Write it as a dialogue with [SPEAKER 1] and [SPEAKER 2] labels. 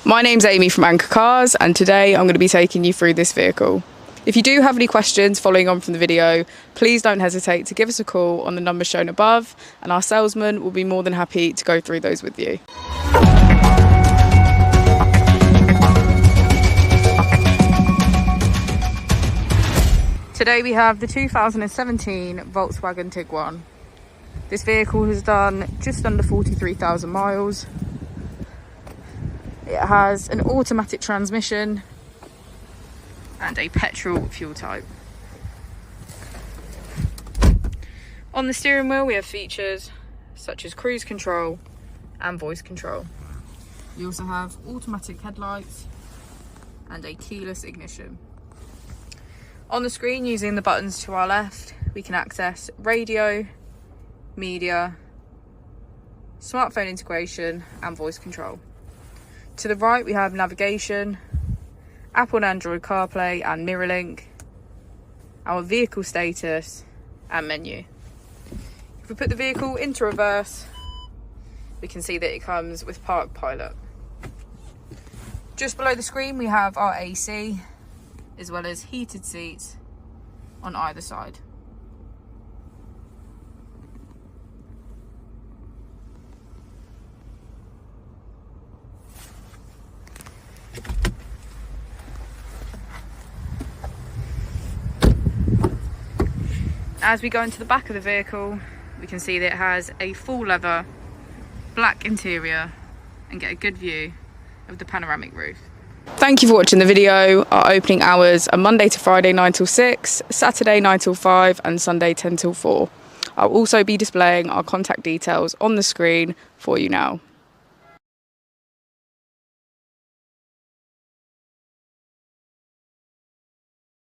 [SPEAKER 1] My name's Amy from Anchor Cars, and today I'm going to be taking you through this vehicle. If you do have any questions following on from the video, please don't hesitate to give us a call on the number shown above, and our salesman will be more than happy to go through those with you. Today we have the 2017 Volkswagen Tiguan. This vehicle has done just under 43,000 miles. It has an automatic transmission and a petrol fuel type. On the steering wheel we have features such as cruise control and voice control. We also have automatic headlights and a keyless ignition. On the screen, using the buttons to our left, we can access radio, media, smartphone integration and voice control. To the right we have navigation, Apple and Android CarPlay and MirrorLink, our vehicle status and menu. If we put the vehicle into reverse, we can see that it comes with Park Pilot. Just below the screen we have our AC, as well as heated seats on either side. As we go into the back of the vehicle, we can see that it has a full leather black interior and get a good view of the panoramic roof. Thank you for watching the video. Our opening hours are Monday to Friday 9 till 6, Saturday 9 till 5 and Sunday 10 till 4. I'll also be displaying our contact details on the screen for you now.